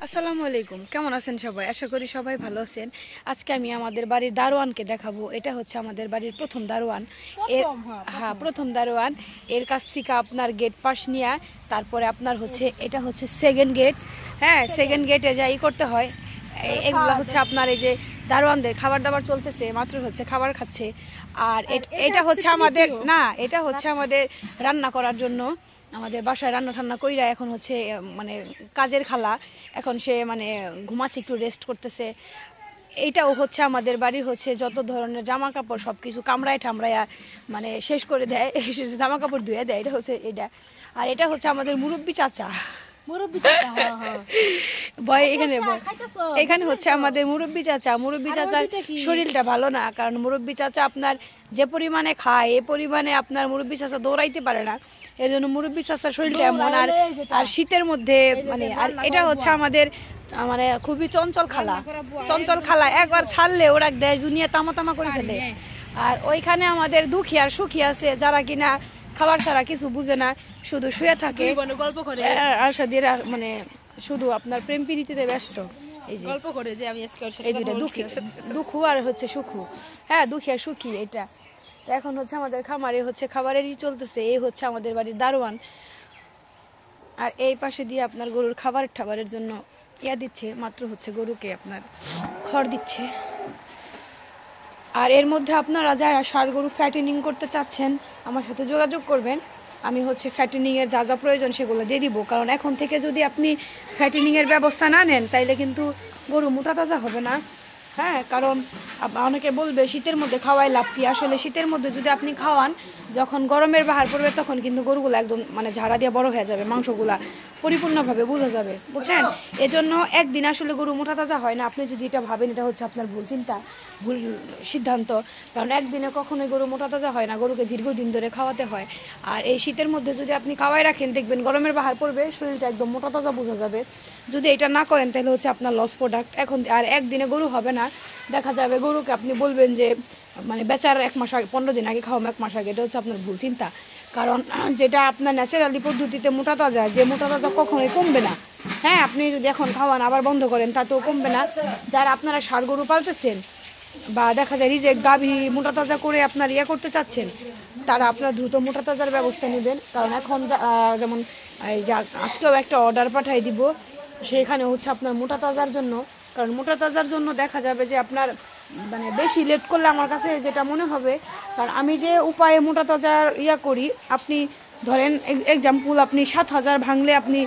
আসসালামু আলাইকুম, কেমন আছেন সবাই? আশা করি সবাই ভালো আছেন। আজকে আমি আমাদের বাড়ির দারোয়ানকে দেখাবো। এটা হচ্ছে আমাদের বাড়ির প্রথম দারোয়ান। প্রথম দারোয়ান। এর কাছ থেকে আপনার গেট পাস নিয়ে তারপরে আপনার হচ্ছে এটা হচ্ছে সেকেন্ড গেট। হ্যাঁ, সেকেন্ড গেটে যাই করতে হয়। এগুলো হচ্ছে আপনার এই যে দারোয়ানদের খাবার দাবার চলতেছে, মাত্র হচ্ছে খাবার খাচ্ছে। আর এটা হচ্ছে আমাদের এটা হচ্ছে আমাদের রান্না করার জন্য। আমাদের বাসায় রান্না ঠান্না কইরা এখন হচ্ছে মানে কাজের খালা, এখন সে মানে ঘুমাচ্ছে, একটু রেস্ট করতেছে। এইটাও হচ্ছে আমাদের বাড়ির হচ্ছে যত ধরনের জামা কাপড় সবকিছু কামড়ায় ঠামড়ায় মানে শেষ করে দেয়, জামা কাপড় ধুয়ে দেয়। এটা হচ্ছে এটা। আর এটা হচ্ছে আমাদের মুরব্বী চাচা। এখানে হচ্ছে আমাদের মুরব্বী চাচার শরীরটা ভালো না, কারণ মুরব্বী চাচা আপনার যে পরিমাণে খায় এ পরিমাণে আপনার মুরব্বী চাচা দৌড়াইতে পারে না। এর জন্য মুরব্বী চাচার শরীরটা এমন। আর শীতের মধ্যে মানে আর এটা হচ্ছে আমাদের মানে খুবই চঞ্চল খালা, একবার ছাড়লে ওরা দেশ দুনিয়া তামা তামা করে ফেলে। আর ওইখানে আমাদের দুঃখী আর সুখী আছে, যারা কিনা খাবার ছাড়া কিছু বুঝে না, শুধু শুয়ে থাকে, গল্প করে আর মানে শুধু আপনার প্রেম প্রীতিতে ব্যস্ত। এই যে গল্প করে যে আমি এই দুইটা দুঃখু আর হচ্ছে সুখু। হ্যাঁ, দুঃখী আর সুখী এটা। এখন হচ্ছে আমাদের খামারে হচ্ছে খাবারেরই চলতেছে। এই হচ্ছে আমাদের বাড়ির দারোয়ান। আর এই পাশে দিয়ে আপনার গরুর খাবারের জন্য দিচ্ছে, মাত্র হচ্ছে গরুকে আপনার খড় দিচ্ছে। আর এর মধ্যে আপনারা যারা ষাঁড় গরু ফ্যাটেনিং করতে চাচ্ছেন আমার সাথে যোগাযোগ করবেন। আমি হচ্ছে ফ্যাটেনিংয়ের যা যা প্রয়োজন সেগুলো দিয়ে দিব, কারণ এখন থেকে যদি আপনি ফ্যাটেনিংয়ের ব্যবস্থা না নেন তাইলে কিন্তু গরু মোটা তাজা হবে না। হ্যাঁ, কারণ অনেকে বলবে শীতের মধ্যে খাওয়াই লাভ কি। আসলে শীতের মধ্যে যদি আপনি খাওয়ান, যখন গরমের বাহার পড়বে তখন কিন্তু গরুগুলো একদম মানে ঝাড়া দিয়ে বড় হয়ে যাবে, মাংসগুলা পরিপূর্ণভাবে বোঝা যাবে, বুঝছেন? এজন্য একদিন আসলে গরু মোটা তাজা হয় না। আপনি যদি এটা ভাবেন এটা হচ্ছে আপনার ভুল চিন্তা, ভুল সিদ্ধান্ত। কারণ একদিনে কখনোই গরু মোটা তাজা হয় না, গরুকে দীর্ঘদিন ধরে খাওয়াতে হয়। আর এই শীতের মধ্যে যদি আপনি খাওয়াই রাখেন, দেখবেন গরমের বাহার পড়বে শরীরটা একদম মোটা তাজা বোঝা যাবে। যদি এটা না করেন তাহলে হচ্ছে আপনার লস প্রোডাক্ট। এখন আর একদিনে গরু হবে না, দেখা যাবে গরুকে আপনি বলবেন যে মানে বেচার 1 মাস আগে, 15 দিন আগে খাওয়াম, 1 মাস আগে। এটা হচ্ছে আপনার ভুল চিন্তা। কারণ যেটা আপনার ন্যাচারালি পদ্ধতিতে মোটা তাজা, যে মোটা তাজা কখনোই কমবে না। হ্যাঁ, আপনি যদি এখন খাওয়ান আবার বন্ধ করেন তাতেও কমবে না। যারা আপনারা ষাঁড় গরু পালতেছেন বা দেখা যায় রিজেক্ট গাভী মোটা তাজা করে আপনার করতে চাচ্ছেন, তারা আপনার দ্রুত মোটা তাজার ব্যবস্থা নেবেন। কারণ এখন যেমন এই যে আজকেও একটা অর্ডার পাঠাই দিব, সেখানে হচ্ছে আপনার মোটা তাজার জন্য। কারণ মোটা তাজার জন্য দেখা যাবে যে আপনার মানে বেশি লেট করলে আমার কাছে যেটা মনে হবে, কারণ আমি যে উপায়ে মোটা তাজার করি, আপনি ধরেন এক্সাম্পল আপনি 7,000 ভাঙলে আপনি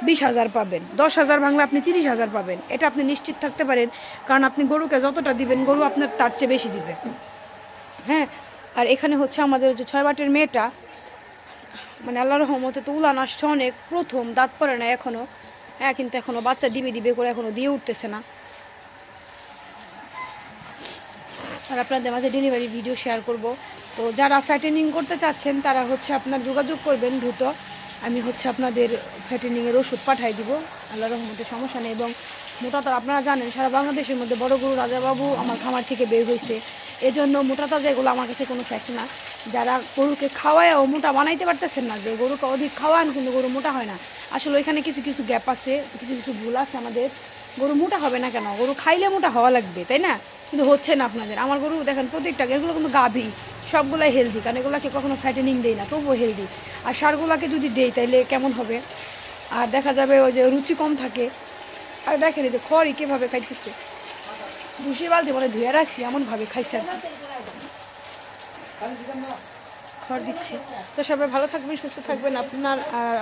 20,000 পাবেন, 10,000 ভাঙলে আপনি 30,000 পাবেন। এটা আপনি নিশ্চিত থাকতে পারেন, কারণ আপনি গরুকে যতটা দিবেন গরু আপনার তার চেয়ে বেশি দিবে। হ্যাঁ, আর এখানে হচ্ছে আমাদের যে 6 বাটের মেয়েটা, মানে আল্লাহর রহমতে তো উলান আসছে অনেক, প্রথম দাঁত পড়ে না এখনও। হ্যাঁ, কিন্তু এখনও বাচ্চা দিবে করে এখনও দিয়ে উঠতেছে না। আর আপনাদের মাঝে ডেলিভারি ভিডিও শেয়ার করব। তো যারা ফ্যাটেনিং করতে চাচ্ছেন তারা হচ্ছে আপনার যোগাযোগ করবেন দ্রুত। আমি হচ্ছে আপনাদের ফ্যাটেনিংয়ের ওষুধ পাঠাই দিব, আল্লাহর রহমতে সমস্যা নেই। এবং মোটা তাজা আপনারা জানেন সারা বাংলাদেশের মধ্যে বড় গরু রাজাবাবু আমার খামার থেকে বের হয়েছে। এজন্য মোটা তাজা এগুলো আমার কাছে কোনো ফ্যাক্ট না। যারা গরুকে খাওয়ায়ও মোটা বানাইতে পারতেছেন না, যে গরুকে অধিক খাওয়ান কিন্তু গরু মোটা হয় না, আসলে ওইখানে কিছু কিছু গ্যাপ আছে, কিছু ভুল আছে আমাদের। গরু মোটা হবে না কেন? গরু খাইলে মোটা হওয়া লাগবে, তাই না? কিন্তু হচ্ছে না আপনাদের। আমার গরু দেখেন প্রত্যেকটা, এগুলো কিন্তু গাভী সবগুলাই হেলদি, কারণ এগুলোকে কখনো ফ্যাটেনিং দেই না, তবুও হেলদি। আর সারগুলোকে যদি দেই তাইলে কেমন হবে? আর দেখা যাবে ওই যে রুচি কম থাকে। আর দেখেন এই যে খড়ই কীভাবে খাইতেছে, ভুসি বালতি মানে ধুয়ে রাখছি এমনভাবে খাইছে, খড় দিচ্ছে। তো সবাই ভালো থাকবেন, সুস্থ থাকবেন।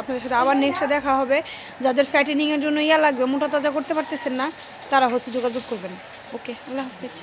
আপনাদের সাথে আবার নেক্সটে দেখা হবে। যাদের ফ্যাটেনিংয়ের জন্য লাগবে, মোটা তাজা করতে পারতেছেন না, তারা হচ্ছে যোগাযোগ করবেন। ওকে, আল্লাহ হাফিজ।